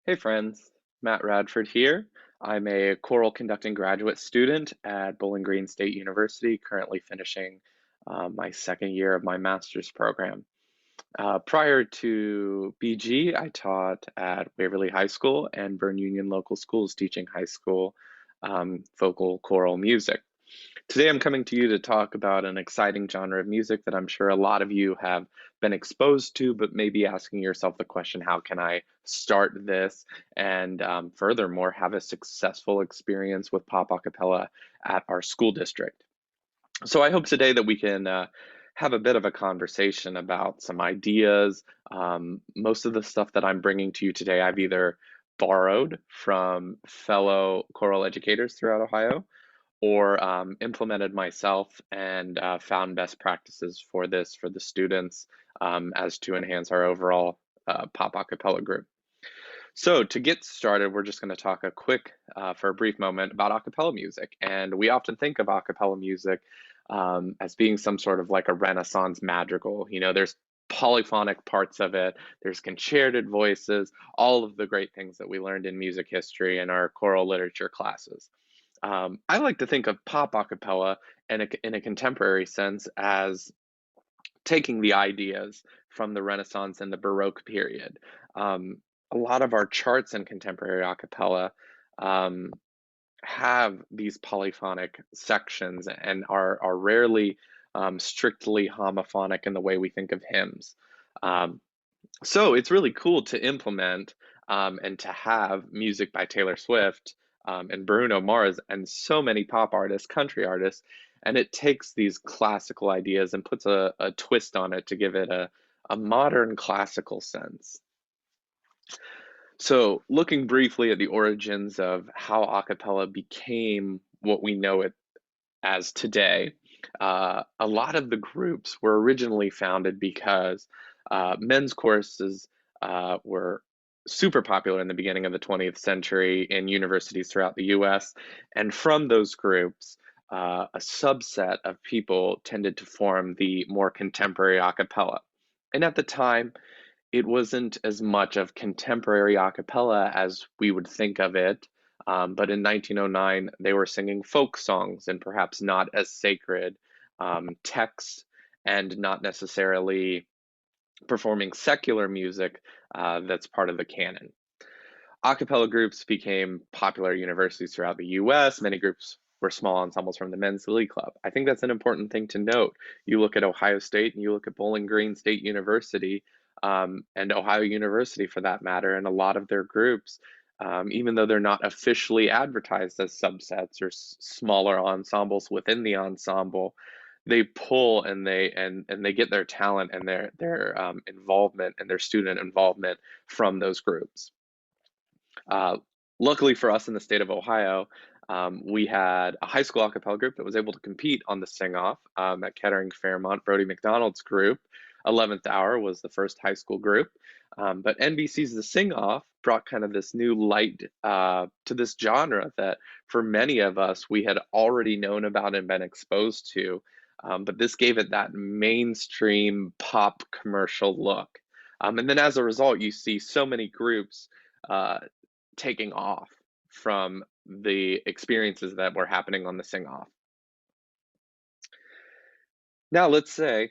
Hey friends, Matt Radford here. I'm a choral conducting graduate student at Bowling Green State University, currently finishing my second year of my master's program. Prior to BG, I taught at Waverly High School and Burn Union Local Schools, teaching high school vocal choral music. Today, I'm coming to you to talk about an exciting genre of music that I'm sure a lot of you have been exposed to, but maybe asking yourself the question, how can I start this? And furthermore, have a successful experience with pop a cappella at our school district. So I hope today that we can have a bit of a conversation about some ideas. Most of the stuff that I'm bringing to you today, I've either borrowed from fellow choral educators throughout Ohio or implemented myself and found best practices for this for the students as to enhance our overall pop a cappella group. So to get started, we're just going to talk for a brief moment about a cappella music. And we often think of a cappella music as being some sort of like a Renaissance madrigal. You know, there's polyphonic parts of it, there's concerted voices, all of the great things that we learned in music history in our choral literature classes. I like to think of pop a cappella in a contemporary sense as taking the ideas from the Renaissance and the Baroque period. Um, a lot of our charts in contemporary a cappella um, have these polyphonic sections and are rarely strictly homophonic in the way we think of hymns. Um, so it's really cool to implement and to have music by Taylor Swift and Bruno Mars and so many pop artists, country artists, and it takes these classical ideas and puts a twist on it to give it a modern classical sense. So, looking briefly at the origins of how a cappella became what we know it as today, a lot of the groups were originally founded because men's choruses were super popular in the beginning of the 20th century in universities throughout the US. And from those groups, a subset of people tended to form the more contemporary a cappella. And at the time, it wasn't as much of contemporary a cappella as we would think of it. But in 1909, they were singing folk songs and perhaps not as sacred texts and not necessarily performing secular music that's part of the canon. A cappella groups became popular at universities throughout the US. Many groups were small ensembles from the men's glee club. I think that's an important thing to note. You look at Ohio State and you look at Bowling Green State University and Ohio University for that matter, and a lot of their groups, even though they're not officially advertised as subsets or smaller ensembles within the ensemble, they pull and they get their talent and their involvement and their student involvement from those groups. Uh, Luckily for us in the state of Ohio, we had a high school a cappella group that was able to compete on the sing off at Kettering Fairmont. Brody McDonald's group, 11th Hour, was the first high school group. But NBC's The Sing Off brought kind of this new light to this genre that for many of us we had already known about and been exposed to. But this gave it that mainstream pop commercial look. And then as a result, you see so many groups uh, taking off from the experiences that were happening on the sing off. Now, let's say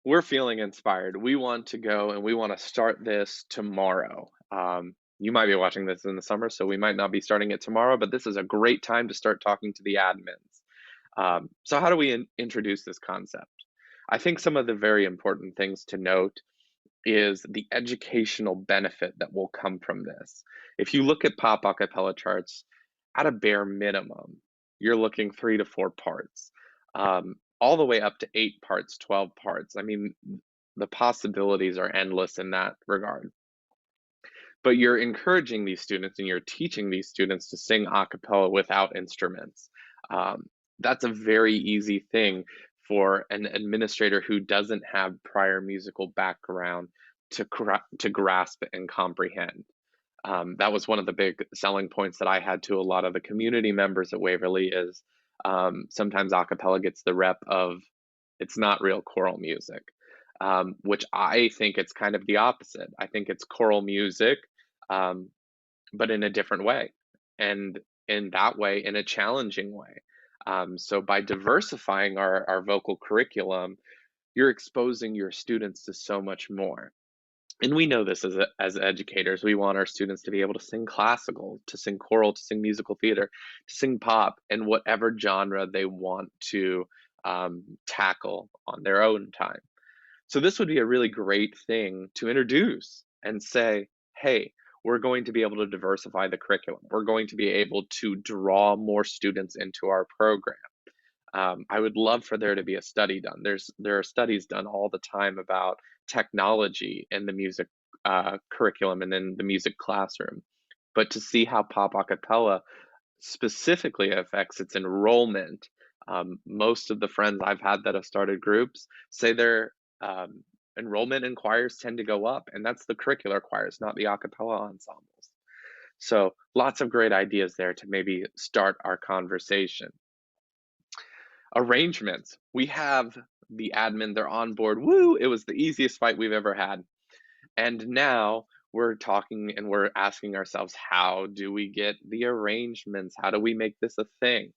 we're feeling inspired. We want to go and we want to start this tomorrow. You might be watching this in the summer, so we might not be starting it tomorrow, but this is a great time to start talking to the admins. So, how do we introduce this concept? I think some of the very important things to note is the educational benefit that will come from this. If you look at pop a cappella charts, at a bare minimum, you're looking 3 to 4 parts, all the way up to 8 parts, 12 parts. I mean, the possibilities are endless in that regard. But you're encouraging these students and you're teaching these students to sing a cappella without instruments. That's a very easy thing for an administrator who doesn't have prior musical background to grasp and comprehend. That was one of the big selling points that I had to a lot of the community members at Waverly is sometimes a cappella gets the rep of it's not real choral music, which I think it's kind of the opposite. I think it's choral music, um, but in a different way. And in that way, in a challenging way. So by diversifying our vocal curriculum, you're exposing your students to so much more. And we know this as educators. We want our students to be able to sing classical, to sing choral, to sing musical theater, to sing pop, and whatever genre they want to tackle on their own time. So this would be a really great thing to introduce and say, hey, we're going to be able to diversify the curriculum. We're going to be able to draw more students into our program. I would love for there to be a study done. There are studies done all the time about technology in the music curriculum and in the music classroom. But to see how pop a cappella specifically affects its enrollment, most of the friends I've had that have started groups say their enrollment in choirs tend to go up, and that's the curricular choirs, not the a cappella ensembles. So lots of great ideas there to maybe start our conversation. Arrangements. We have the admin, they're on board. Woo! It was the easiest fight we've ever had. And now we're talking and we're asking ourselves, how do we get the arrangements? How do we make this a thing?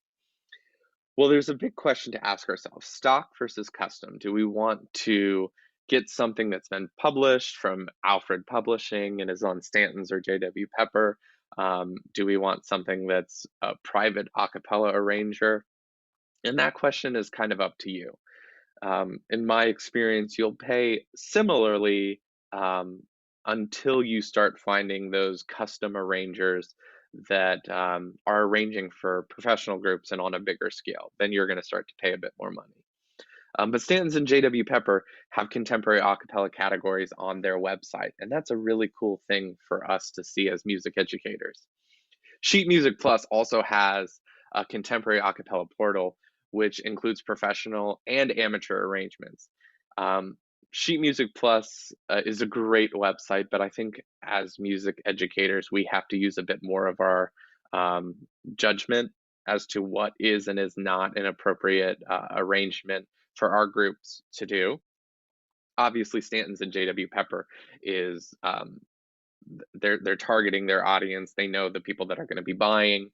Well, there's a big question to ask ourselves, stock versus custom. Do we want to get something that's been published from Alfred Publishing and is on Stanton's or J.W. Pepper? Do we want something that's a private a cappella arranger? And that question is kind of up to you. In my experience, you'll pay similarly um, until you start finding those custom arrangers that are arranging for professional groups and on a bigger scale. Then you're going to start to pay a bit more money. But Stanton's and J.W. Pepper have contemporary a cappella categories on their website, and that's a really cool thing for us to see as music educators. Sheet Music Plus also has a contemporary a cappella portal, which includes professional and amateur arrangements. Um, Sheet Music Plus is a great website, but I think as music educators, we have to use a bit more of our um, judgment as to what is and is not an appropriate arrangement for our groups to do. Obviously, Stanton's and J.W. Pepper is they're targeting their audience. They know the people that are going to be buying.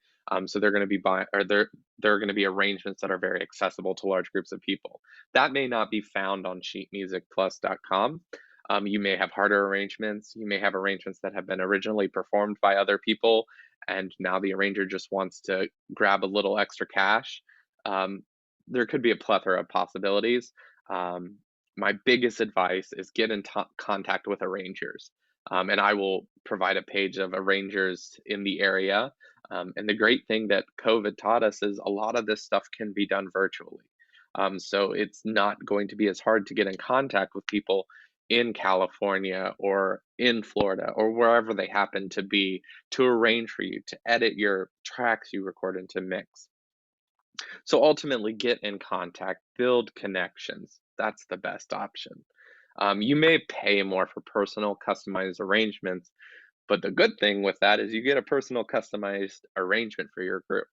So they're going to be buying, or they're going to be arrangements that are very accessible to large groups of people. That may not be found on sheetmusicplus.com. You may have harder arrangements. You may have arrangements that have been originally performed by other people, and now the arranger just wants to grab a little extra cash. There could be a plethora of possibilities. Um, my biggest advice is get in contact with arrangers. And I will provide a page of arrangers in the area. And the great thing that COVID taught us is a lot of this stuff can be done virtually. So it's not going to be as hard to get in contact with people in California or in Florida or wherever they happen to be to arrange for you to edit your tracks you record into mix. So ultimately, get in contact, build connections. That's the best option. You may pay more for personal customized arrangements, but the good thing with that is you get a personal customized arrangement for your group.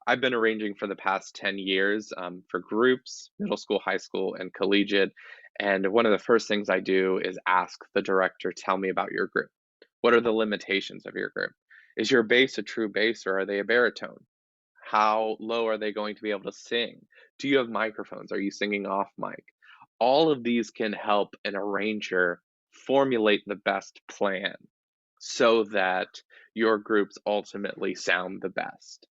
I've been arranging for the past 10 years for groups, middle school, high school, and collegiate. And one of the first things I do is ask the director, tell me about your group. What are the limitations of your group? Is your bass a true bass or are they a baritone? How low are they going to be able to sing? Do you have microphones? Are you singing off mic? All of these can help an arranger formulate the best plan so that your groups ultimately sound the best.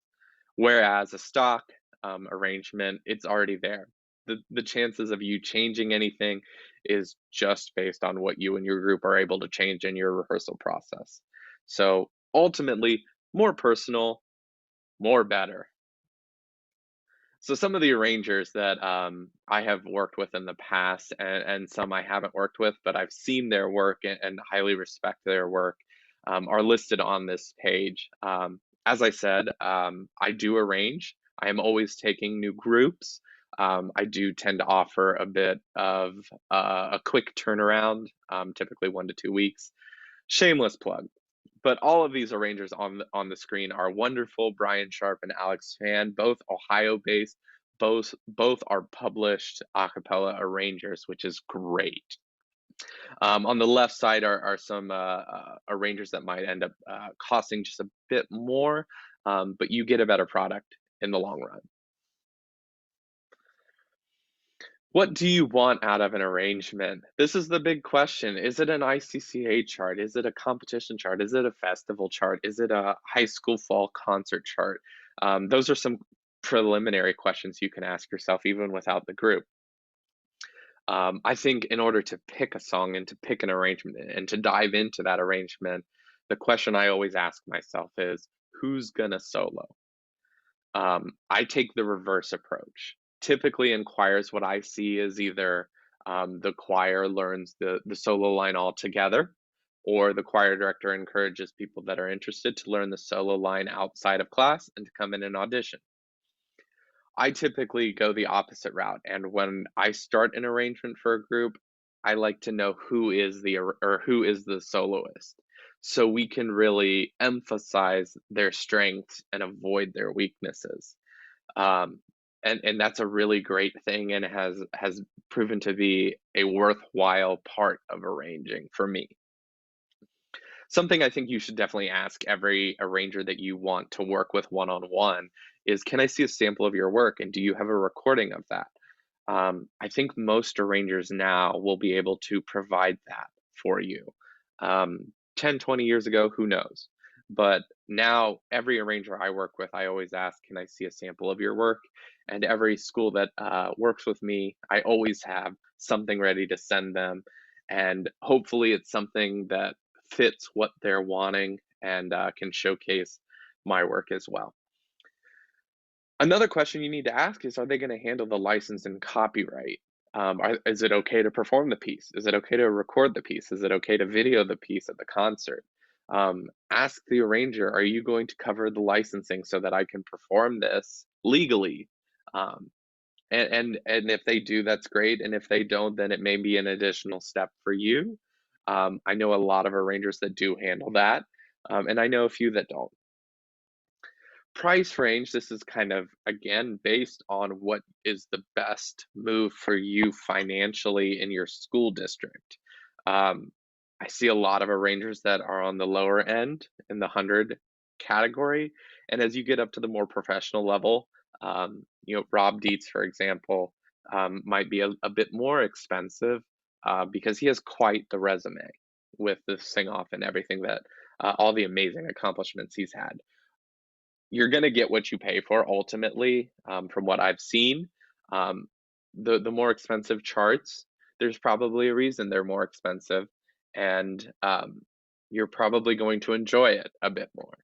Whereas a stock arrangement, it's already there. The chances of you changing anything is just based on what you and your group are able to change in your rehearsal process. So ultimately, more personal, more better. So some of the arrangers that I have worked with in the past, and some I haven't worked with, but I've seen their work and highly respect their work, are listed on this page. As I said, I do arrange. I am always taking new groups. I do tend to offer a bit of a quick turnaround, typically 1 to 2 weeks. Shameless plug. But all of these arrangers on the screen are wonderful. Brian Sharp and Alex Fan, both Ohio-based, both are published a cappella arrangers, which is great. On the left side are some arrangers that might end up costing just a bit more, but you get a better product in the long run. What do you want out of an arrangement? This is the big question. Is it an ICCA chart? Is it a competition chart? Is it a festival chart? Is it a high school fall concert chart? Those are some preliminary questions you can ask yourself even without the group. I think in order to pick a song and to pick an arrangement and to dive into that arrangement, the question I always ask myself is, who's gonna solo? I take the reverse approach. Typically in choirs, what I see is either the choir learns the solo line altogether, or the choir director encourages people that are interested to learn the solo line outside of class and to come in and audition. I typically go the opposite route, and when I start an arrangement for a group, I like to know who is or who is the soloist, so we can really emphasize their strengths and avoid their weaknesses. Um, and that's a really great thing, and has proven to be a worthwhile part of arranging for me. Something I think you should definitely ask every arranger that you want to work with one on one is, can I see a sample of your work and do you have a recording of that? I think most arrangers now will be able to provide that for you. 10, 20 years ago, who knows? But now, every arranger I work with, I always ask, can I see a sample of your work? And every school that works with me, I always have something ready to send them. And hopefully, it's something that fits what they're wanting and can showcase my work as well. Another question you need to ask is, are they going to handle the license and copyright? Is it okay to perform the piece? Is it okay to record the piece? Is it okay to video the piece at the concert? Ask the arranger, are you going to cover the licensing so that I can perform this legally? Um, and if they do, that's great. And if they don't, then it may be an additional step for you. I know a lot of arrangers that do handle that, and I know a few that don't. Price range, this is kind of, again, based on what is the best move for you financially in your school district. Um, I see a lot of arrangers that are on the lower end in the 100 category, and as you get up to the more professional level, Rob Dietz, for example, might be a bit more expensive because he has quite the resume with the sing off and everything that all the amazing accomplishments he's had. You're gonna get what you pay for ultimately, from what I've seen. Um, the more expensive charts, there's probably a reason they're more expensive, and you're probably going to enjoy it a bit more.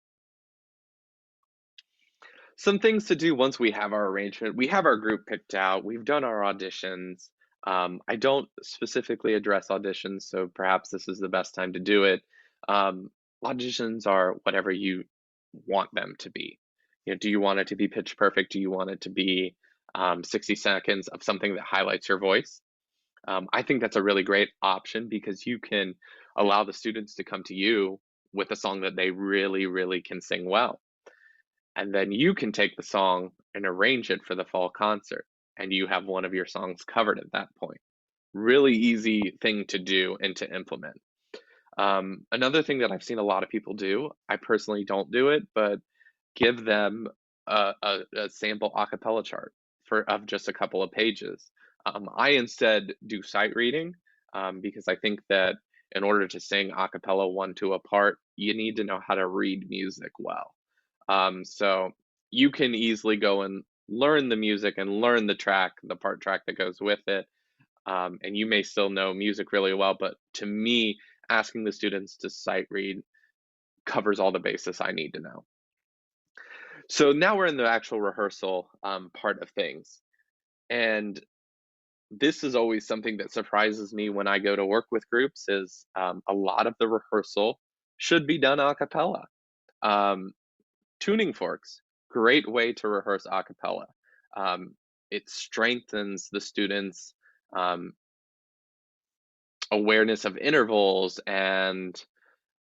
Some things to do once we have our arrangement. We have our group picked out. We've done our auditions. I don't specifically address auditions, so perhaps this is the best time to do it. Um, Auditions are whatever you want them to be. Do you want it to be pitch perfect? Do you want it to be 60 seconds of something that highlights your voice? I think that's a really great option because you can allow the students to come to you with a song that they really, really can sing well, and then you can take the song and arrange it for the fall concert, and you have one of your songs covered at that point. Really easy thing to do and to implement. Another thing that I've seen a lot of people do, I personally don't do it, but give them a sample a cappella chart of just a couple of pages. I instead do sight reading because I think that in order to sing a cappella one to a part, you need to know how to read music well. So you can easily go and learn the music and learn the part track that goes with it. And you may still know music really well, but to me, asking the students to sight read covers all the bases I need to know. So now we're in the actual rehearsal part of things. And this is always something that surprises me when I go to work with groups is a lot of the rehearsal should be done a cappella. Um, Tuning forks, great way to rehearse a cappella. It strengthens the students' um, awareness of intervals and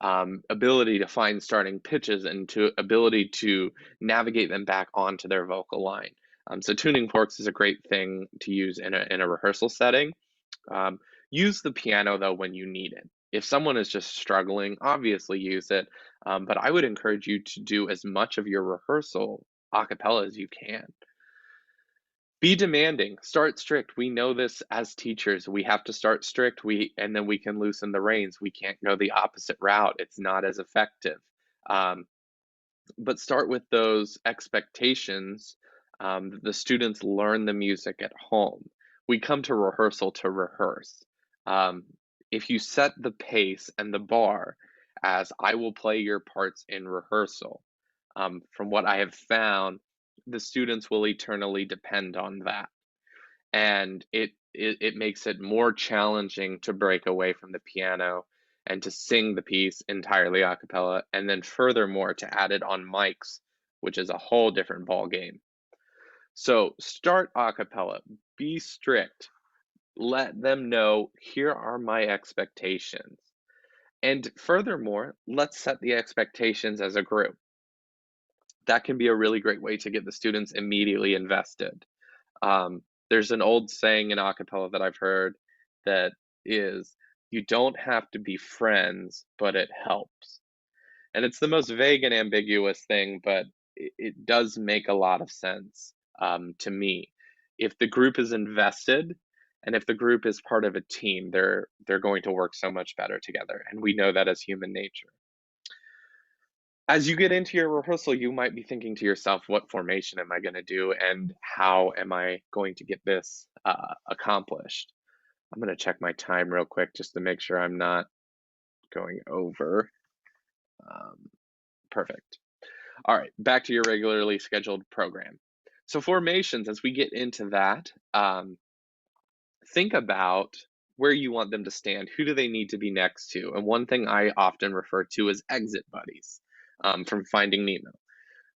ability to find starting pitches and to ability to navigate them back onto their vocal line. So tuning forks is a great thing to use in a rehearsal setting. Um, Use the piano though when you need it. If someone is just struggling, obviously use it. But I would encourage you to do as much of your rehearsal a cappella as you can. Be demanding, start strict. We know this as teachers. We have to start strict. And then we can loosen the reins. We can't go the opposite route. It's not as effective. Um, but start with those expectations. The students learn the music at home. We come to rehearsal to rehearse. Um, if you set the pace and the bar as I will play your parts in rehearsal, from what I have found, the students will eternally depend on that. And it makes it more challenging to break away from the piano and to sing the piece entirely a cappella, and then furthermore to add it on mics, which is a whole different ball game. So start a cappella, be strict, let them know here are my expectations. And furthermore, let's set the expectations as a group. That can be a really great way to get the students immediately invested. There's an old saying in a cappella that I've heard that is, you don't have to be friends, but it helps. And it's the most vague and ambiguous thing, but it does make a lot of sense to me. If the group is invested and if the group is part of a team, they're going to work so much better together. And we know that as human nature. As you get into your rehearsal, you might be thinking to yourself, what formation am I going to do and how am I going to get this accomplished? I'm going to check my time real quick just to make sure I'm not going over. Um, Perfect. All right, back to your regularly scheduled program. So formations, as we get into that, think about where you want them to stand. Who do they need to be next to? And one thing I often refer to as exit buddies from Finding Nemo.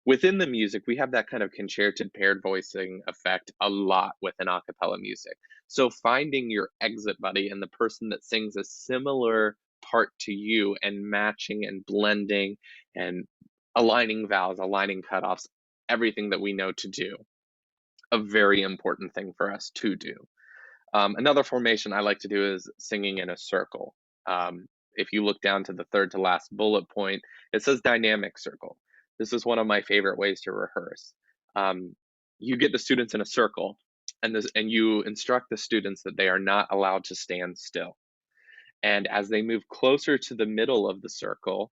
Within the music, we have that kind of concerted paired voicing effect a lot within a cappella music. So finding your exit buddy and the person that sings a similar part to you and matching and blending and aligning vowels, aligning cutoffs, everything that we know to do. A very important thing for us to do. Another formation I like to do is singing in a circle. If you look down to the third to last bullet point, it says dynamic circle. This is one of my favorite ways to rehearse. You get the students in a circle, and you instruct the students that they are not allowed to stand still. And as they move closer to the middle of the circle,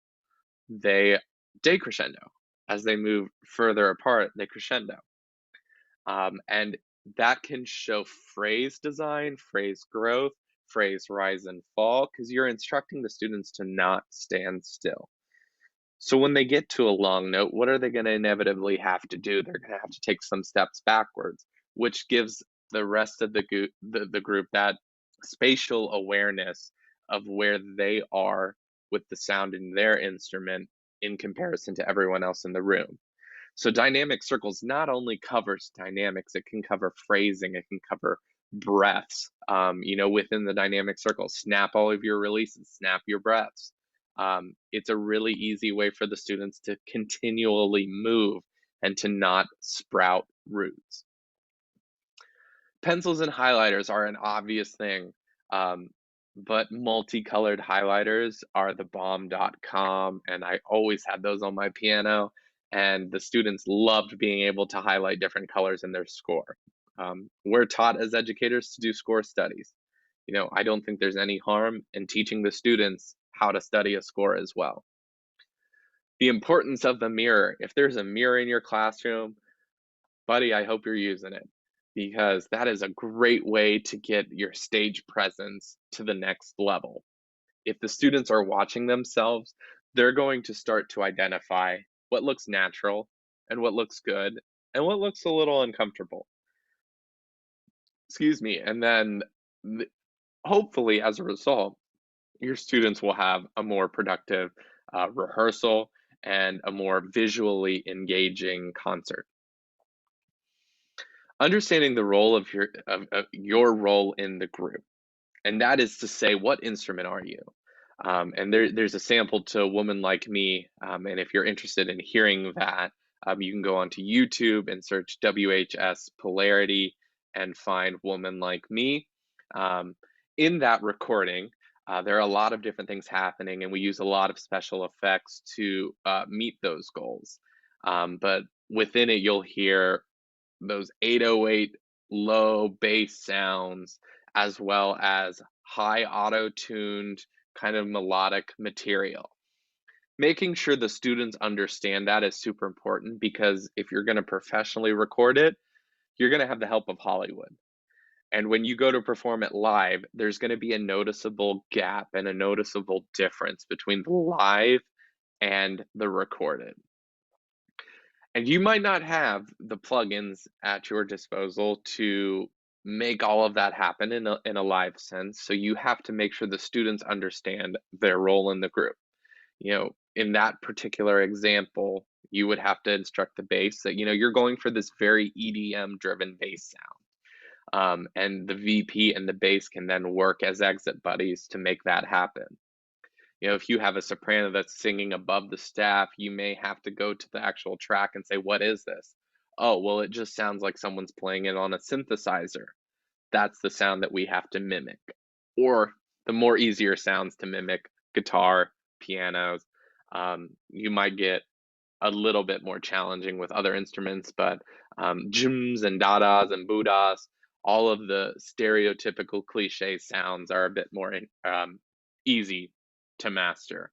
they decrescendo. As they move further apart, they crescendo. And that can show phrase design, phrase growth, phrase rise and fall, because you're instructing the students to not stand still. So when they get to a long note, what are they going to inevitably have to do? They're going to have to take some steps backwards, which gives the rest of the group that spatial awareness of where they are with the sound in their instrument in comparison to everyone else in the room. So dynamic circles not only covers dynamics, it can cover phrasing, it can cover breaths. Within the dynamic circle, snap all of your releases, snap your breaths. It's a really easy way for the students to continually move and to not sprout roots. Pencils and highlighters are an obvious thing, but multicolored highlighters are the bomb.com, and I always had those on my piano, and the students loved being able to highlight different colors in their score. We're taught as educators to do score studies. I don't think there's any harm in teaching the students how to study a score as well. The importance of the mirror. If there's a mirror in your classroom, buddy, I hope you're using it, because that is a great way to get your stage presence to the next level. If the students are watching themselves, they're going to start to identify what looks natural and what looks good and what looks a little uncomfortable. Excuse me. And then hopefully, as a result, your students will have a more productive rehearsal and a more visually engaging concert. Understanding the role of your role in the group, and that is to say, what instrument are you? And there's a sample to "Woman Like Me," and if you're interested in hearing that, you can go onto YouTube and search WHS Polarity and find "Woman Like Me." Um, In that recording, there are a lot of different things happening, and we use a lot of special effects to meet those goals. But within it, you'll hear those 808 low bass sounds, as well as high auto tuned kind of melodic material. Making sure the students understand that is super important because if you're going to professionally record it, you're going to have the help of Hollywood. And when you go to perform it live, there's going to be a noticeable gap and a noticeable difference between the live and the recorded. And you might not have the plugins at your disposal to make all of that happen in a live sense. So you have to make sure the students understand their role in the group. In that particular example, you would have to instruct the bass that, you're going for this very EDM driven bass sound. And the VP and the bass can then work as exit buddies to make that happen. If you have a soprano that's singing above the staff, you may have to go to the actual track and say, "What is this?" "Oh, well, it just sounds like someone's playing it on a synthesizer." That's the sound that we have to mimic. Or the more easier sounds to mimic, guitar, pianos. You might get a little bit more challenging with other instruments, but jums and dadas and budas, all of the stereotypical cliche sounds are a bit more easy to master.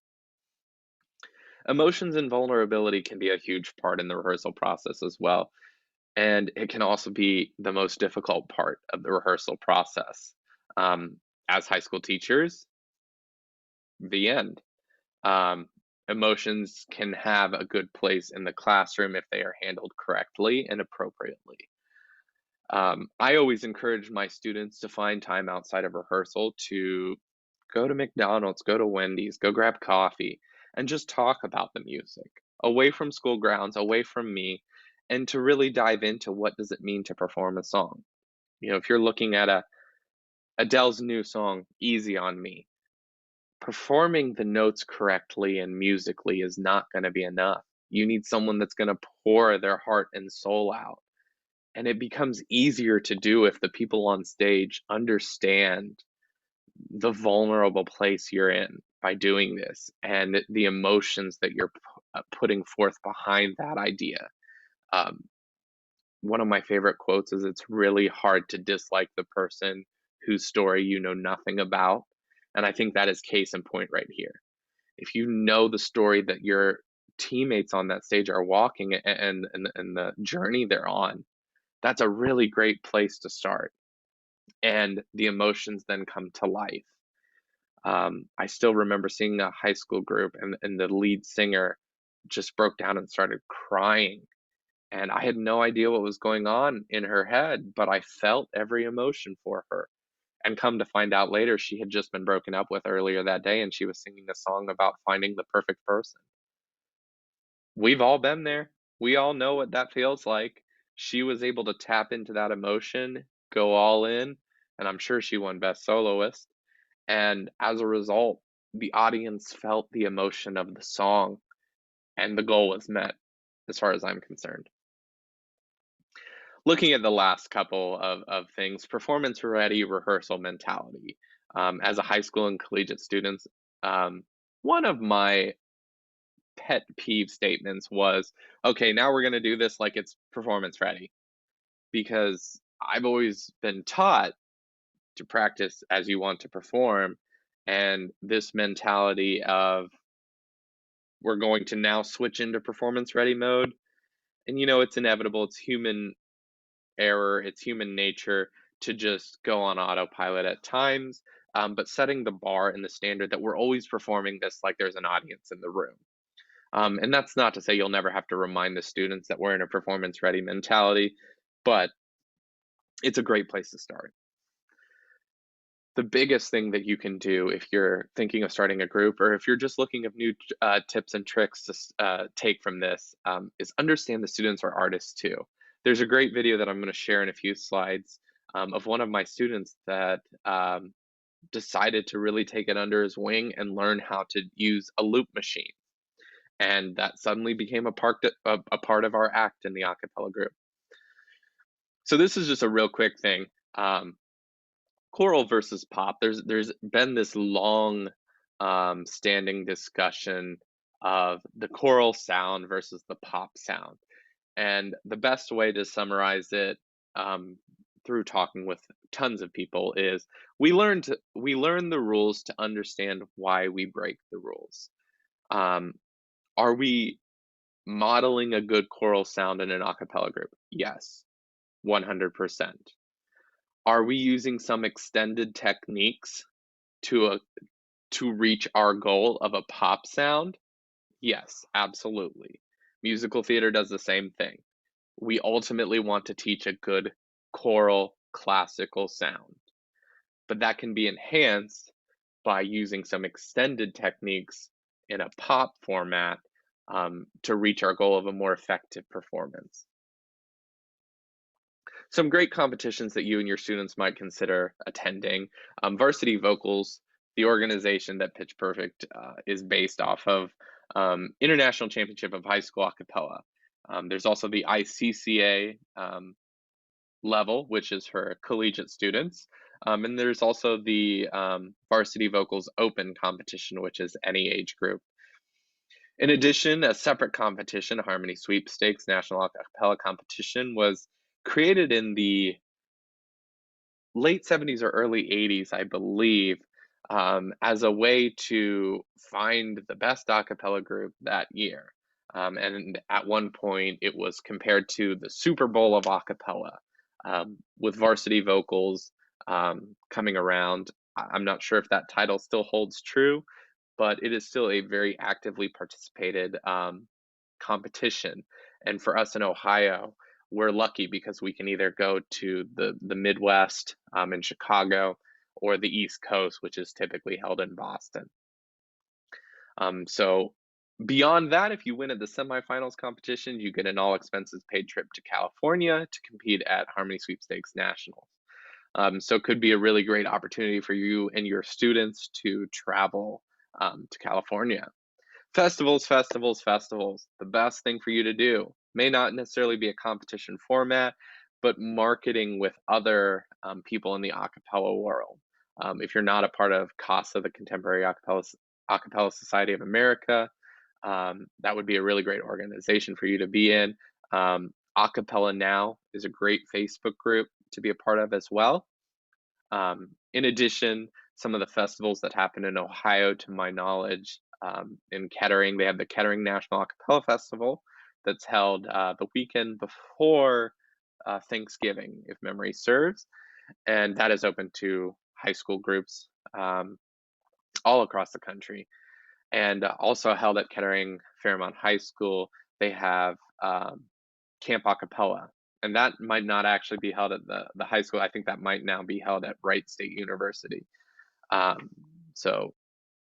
Emotions and vulnerability can be a huge part in the rehearsal process as well, and it can also be the most difficult part of the rehearsal process. As high school teachers, the end. Um, Emotions can have a good place in the classroom if they are handled correctly and appropriately. I always encourage my students to find time outside of rehearsal to go to McDonald's, go to Wendy's, go grab coffee, and just talk about the music away from school grounds, away from me, and to really dive into what does it mean to perform a song. If you're looking at Adele's new song, Easy on Me, performing the notes correctly and musically is not going to be enough. You need someone that's going to pour their heart and soul out. And it becomes easier to do if the people on stage understand the vulnerable place you're in by doing this and the emotions that you're putting forth behind that idea. Um, One of my favorite quotes is, "It's really hard to dislike the person whose story you know nothing about." And I think that is case in point right here. If you know the story that your teammates on that stage are walking and the journey they're on, that's a really great place to start. And the emotions then come to life. I still remember seeing a high school group, and the lead singer just broke down and started crying. And I had no idea what was going on in her head, but I felt every emotion for her. And come to find out later, she had just been broken up with earlier that day, and she was singing a song about finding the perfect person. We've all been there. We all know what that feels like. She was able to tap into that emotion, go all in, and I'm sure she won Best Soloist. And as a result, the audience felt the emotion of the song, and the goal was met, as far as I'm concerned. Looking at the last couple of things, performance ready rehearsal mentality. As a high school and collegiate students, one of my pet peeve statements was, "Okay, now we're going to do this like it's performance ready." Because I've always been taught to practice as you want to perform. And this mentality of, we're going to now switch into performance ready mode. And it's inevitable, it's human error, it's human nature to just go on autopilot at times. But setting the bar and the standard that we're always performing this like there's an audience in the room. And that's not to say you'll never have to remind the students that we're in a performance ready mentality, but it's a great place to start. The biggest thing that you can do if you're thinking of starting a group, or if you're just looking at new tips and tricks to take from this, is understand the students are artists too. There's a great video that I'm going to share in a few slides of one of my students that decided to really take it under his wing and learn how to use a loop machine. And that suddenly became a part of our act in the a cappella group. So this is just a real quick thing. Choral versus pop. There's been this long, standing discussion of the choral sound versus the pop sound, and the best way to summarize it, um, through talking with tons of people is we learn the rules to understand why we break the rules. Um, are we modeling a good choral sound in an a cappella group? Yes, 100%. Are we using some extended techniques to to reach our goal of a pop sound? Yes, absolutely. Musical theater does the same thing. We ultimately want to teach a good choral classical sound, but that can be enhanced by using some extended techniques in a pop format to reach our goal of a more effective performance. Some great competitions that you and your students might consider attending. Varsity Vocals, the organization that Pitch Perfect is based off of, International Championship of High School Acapella. There's also the ICCA level, which is for collegiate students. And there's also the Varsity Vocals Open competition, which is any age group. In addition, a separate competition, Harmony Sweepstakes National Acapella Competition, was created in the late 70s or early 80s, I believe, as a way to find the best a cappella group that year. And at one point, it was compared to the Super Bowl of a cappella, with varsity vocals coming around. I'm not sure if that title still holds true, but it is still a very actively participated competition. And for us in Ohio, we're lucky because we can either go to the Midwest in Chicago or the East Coast, which is typically held in Boston. So beyond that, if you win at the semifinals competition, you get an all expenses paid trip to California to compete at Harmony Sweepstakes Nationals. So it could be a really great opportunity for you and your students to travel to California. Festivals, festivals, festivals. The best thing for you to do may not necessarily be a competition format, but marketing with other people in the a cappella world. If you're not a part of CASA, the Contemporary Acapella Society of America, that would be a really great organization for you to be in. Acapella Now is a great Facebook group to be a part of as well. In addition, some of the festivals that happen in Ohio, to my knowledge, in Kettering, they have the Kettering National Acapella Festival that's held the weekend before Thanksgiving, if memory serves, and that is open to high school groups all across the country. And also held at Kettering Fairmont High School, they have Camp Acapella, and that might not actually be held at the high school. I think that might now be held at Wright State University. Um, so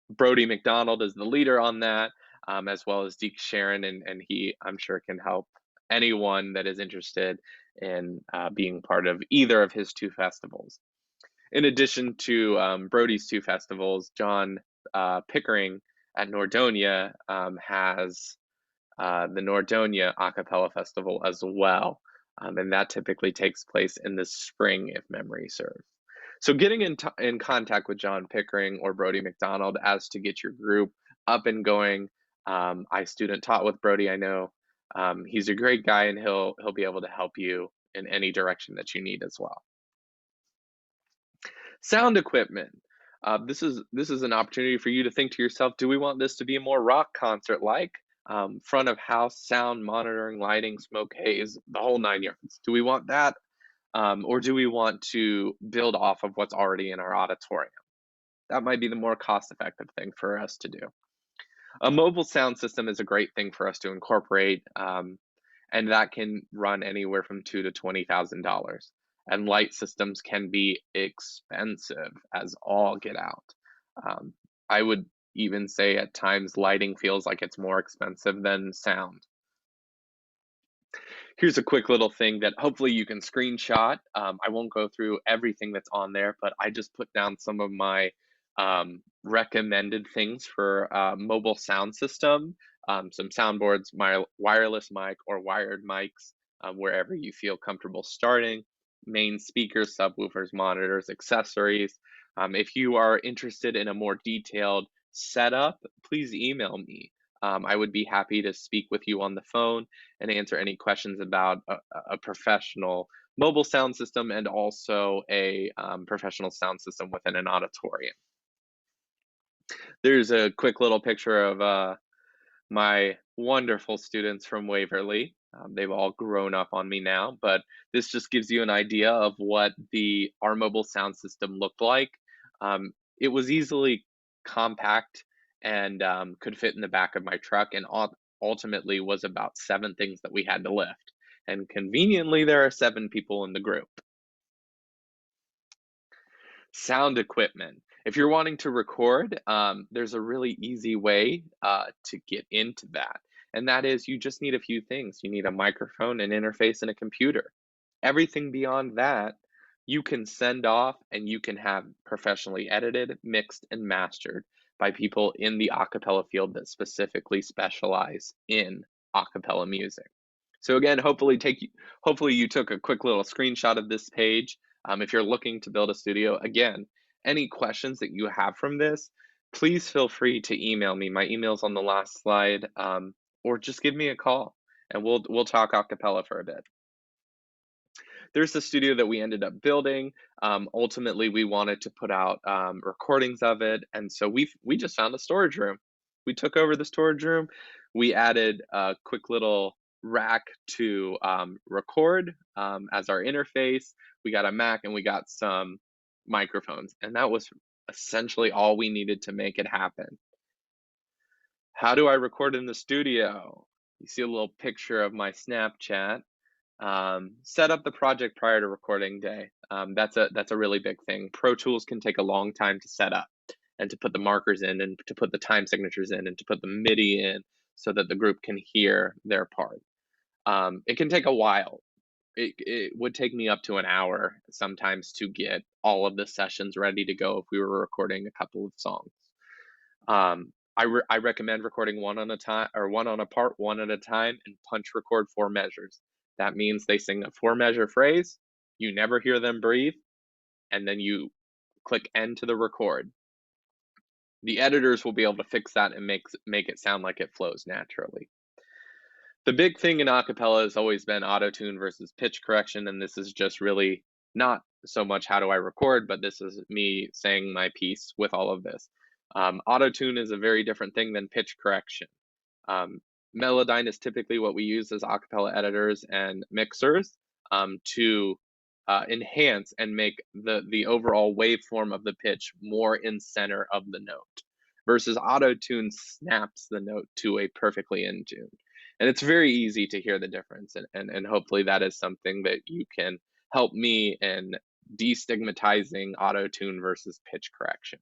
Brody McDonald is the leader on that, as well as Deke Sharon, and he, I'm sure, can help anyone that is interested in being part of either of his two festivals. In addition to Brody's two festivals, John Pickering at Nordonia has the Nordonia A Cappella Festival as well. And that typically takes place in the spring, if memory serves. So, getting in contact with John Pickering or Brody McDonald as to get your group up and going. I student taught with Brody. I know he's a great guy, and he'll be able to help you in any direction that you need as well. Sound equipment. This is an opportunity for you to think to yourself: do we want this to be a more rock concert like? Front of house sound monitoring, lighting, smoke haze, the whole nine yards. Do we want that? Or do we want to build off of what's already in our auditorium? That might be the more cost effective thing for us to do. A mobile sound system is a great thing for us to incorporate, and that can run anywhere from $2,000 to $20,000. And light systems can be expensive as all get out. Um, I would even say at times lighting feels like it's more expensive than sound. Here's a quick little thing that hopefully you can screenshot. I won't go through everything that's on there, but I just put down some of my recommended things for mobile sound system, some soundboards, my wireless mic or wired mics, wherever you feel comfortable starting. main speakers, subwoofers, monitors, accessories. If you are interested in a more detailed setup, please email me. I would be happy to speak with you on the phone and answer any questions about a professional mobile sound system and also a professional sound system within an auditorium. There's a quick little picture of my wonderful students from Waverly. They've all grown up on me now, but this just gives you an idea of what the our mobile sound system looked like. It was easily compact and could fit in the back of my truck, and ultimately was about 7 things that we had to lift. And conveniently, there are 7 people in the group. Sound equipment. If you're wanting to record, there's a really easy way to get into that. And that is you just need a few things. You need a microphone, an interface, and a computer. Everything beyond that, you can send off and you can have professionally edited, mixed, and mastered by people in the acapella field that specifically specialize in acapella music. So again, hopefully you took a quick little screenshot of this page. If you're looking to build a studio, again, any questions that you have from this, please feel free to email me. My email's on the last slide, or just give me a call and we'll talk acapella for a bit. There's the studio that we ended up building. Ultimately, we wanted to put out recordings of it, and so we just found a storage room. We took over the storage room. We added a quick little rack to record as our interface. We got a Mac and we got some microphones, and that was essentially all we needed to make it happen. How do I record in the studio? You see a little picture of my Snapchat. Set up the project prior to recording day. That's a really big thing. Pro Tools can take a long time to set up and to put the markers in and to put the time signatures in and to put the MIDI in so that the group can hear their part. It can take a while. It would take me up to an hour sometimes to get all of the sessions ready to go if we were recording a couple of songs. I recommend recording one on a time or one on a part, one at a time, and punch record 4 measures. That means they sing a 4 measure phrase, you never hear them breathe, and then you click end to the record. The editors will be able to fix that and make it sound like it flows naturally. The big thing in acapella has always been auto-tune versus pitch correction, and this is just really not so much how do I record, but this is me saying my piece with all of this. Auto-tune is a very different thing than pitch correction. Melodyne is typically what we use as acapella editors and mixers to enhance and make the overall waveform of the pitch more in center of the note, versus auto-tune snaps the note to a perfectly in tune. And it's very easy to hear the difference, and hopefully that is something that you can help me in destigmatizing auto-tune versus pitch correction.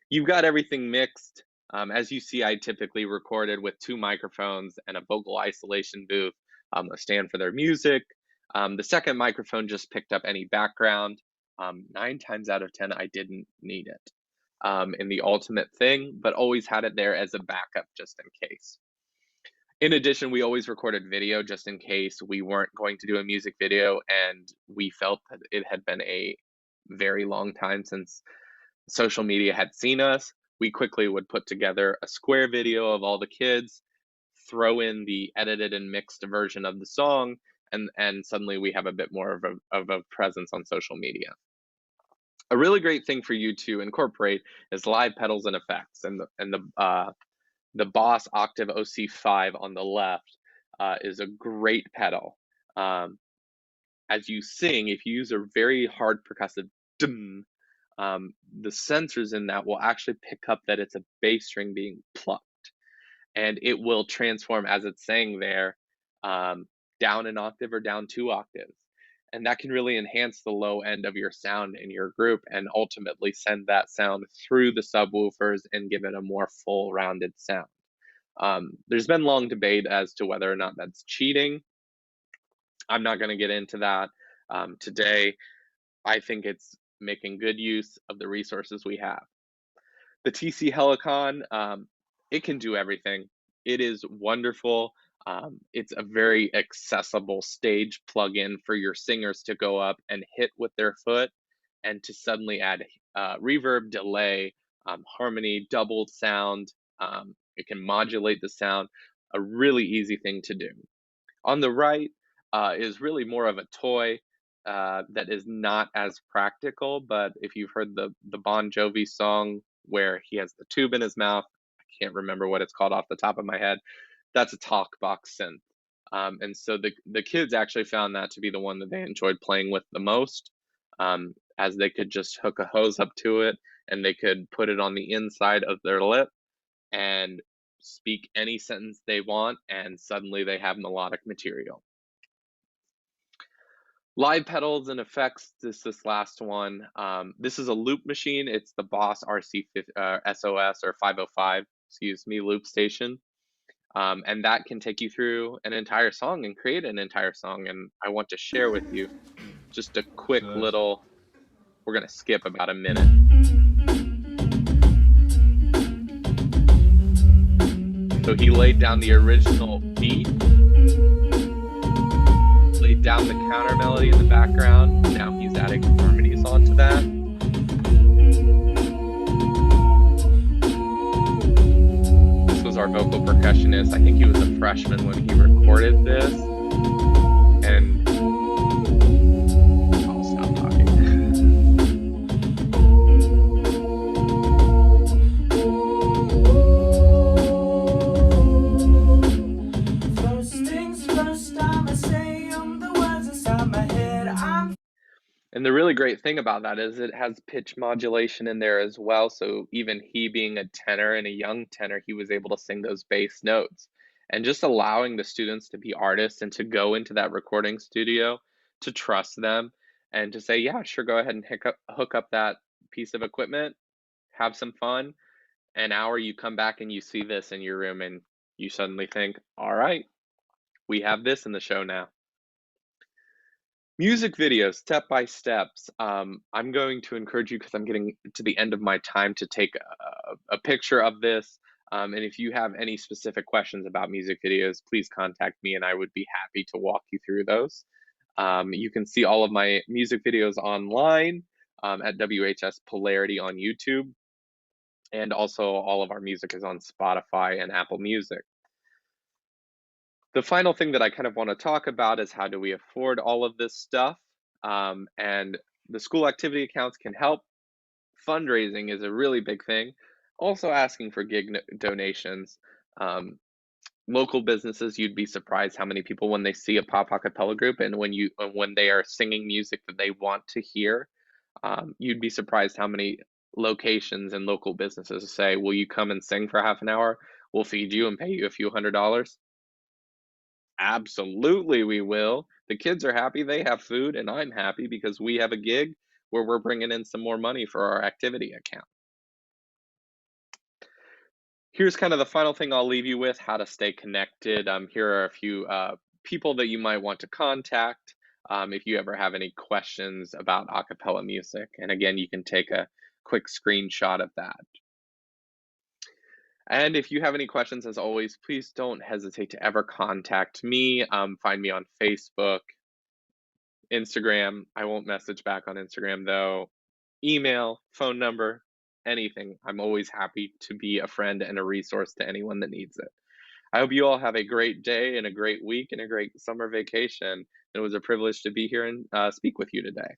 You've got everything mixed. As you see, I typically recorded with 2 microphones and a vocal isolation booth, a stand for their music. The second microphone just picked up any background. 9 times out of 10, I didn't need it in the ultimate thing, but always had it there as a backup just in case. In addition, we always recorded video just in case we weren't going to do a music video and we felt that it had been a very long time since social media had seen us. We quickly would put together a square video of all the kids, throw in the edited and mixed version of the song, and suddenly we have a bit more of a presence on social media. A really great thing for you to incorporate is live pedals and effects, and the Boss Octave OC5 on the left is a great pedal. As you sing, if you use a very hard percussive dum, the sensors in that will actually pick up that it's a bass string being plucked, and it will transform as it's saying there, down an octave or down 2 octaves. And that can really enhance the low end of your sound in your group and ultimately send that sound through the subwoofers and give it a more full rounded sound. There's been long debate as to whether or not that's cheating. I'm not going to get into that today. I think it's making good use of the resources we have. The TC Helicon, it can do everything. It is wonderful. It's a very accessible stage plugin for your singers to go up and hit with their foot and to suddenly add reverb, delay, harmony, doubled sound. It can modulate the sound. A really easy thing to do. On the right is really more of a toy that is not as practical. But if you've heard the Bon Jovi song where he has the tube in his mouth, I can't remember what it's called off the top of my head. That's a talk box synth. And so the kids actually found that to be the one that they enjoyed playing with the most, as they could just hook a hose up to it and they could put it on the inside of their lip and speak any sentence they want, and suddenly they have melodic material. Live pedals and effects. This last one. This is a loop machine. It's the Boss RC SOS or 505, excuse me, loop station. And that can take you through an entire song and create an entire song. And I want to share with you just a quick Sus. little, we're going to skip about a minute. So he laid down the original beat, laid down the counter melody in the background. Now he's adding harmonies onto that. This was our vocal percussionist. I think he was a freshman when he recorded this. And I'll stop talking. First things first, I'ma say the words inside my head. And the really great thing about that is it has pitch modulation in there as well. So even he being a tenor and a young tenor, he was able to sing those bass notes. And just allowing the students to be artists and to go into that recording studio, to trust them and to say, yeah, sure, go ahead and hook up that piece of equipment, have some fun. An hour you come back and you see this in your room and you suddenly think, all right, we have this in the show now. Music videos, step by steps. I'm going to encourage you because I'm getting to the end of my time to take a picture of this. And if you have any specific questions about music videos, please contact me and I would be happy to walk you through those. You can see all of my music videos online at WHS Polarity on YouTube. And also all of our music is on Spotify and Apple Music. The final thing that I kind of want to talk about is how do we afford all of this stuff? And the school activity accounts can help. Fundraising is a really big thing. Also asking for gig donations. Local businesses, you'd be surprised how many people when they see a pop a cappella group and when they are singing music that they want to hear, you'd be surprised how many locations and local businesses say, "Will you come and sing for half an hour? We'll feed you and pay you a few $100." Absolutely, we will. The kids are happy, they have food, and I'm happy because we have a gig where we're bringing in some more money for our activity account. Here's kind of the final thing I'll leave you with, how to stay connected. Here are a few people that you might want to contact if you ever have any questions about a cappella music. And again, you can take a quick screenshot of that. And if you have any questions, as always, please don't hesitate to ever contact me. Find me on Facebook, Instagram. I won't message back on Instagram though. Email, phone number, anything. I'm always happy to be a friend and a resource to anyone that needs it. I hope you all have a great day and a great week and a great summer vacation. It was a privilege to be here and speak with you today.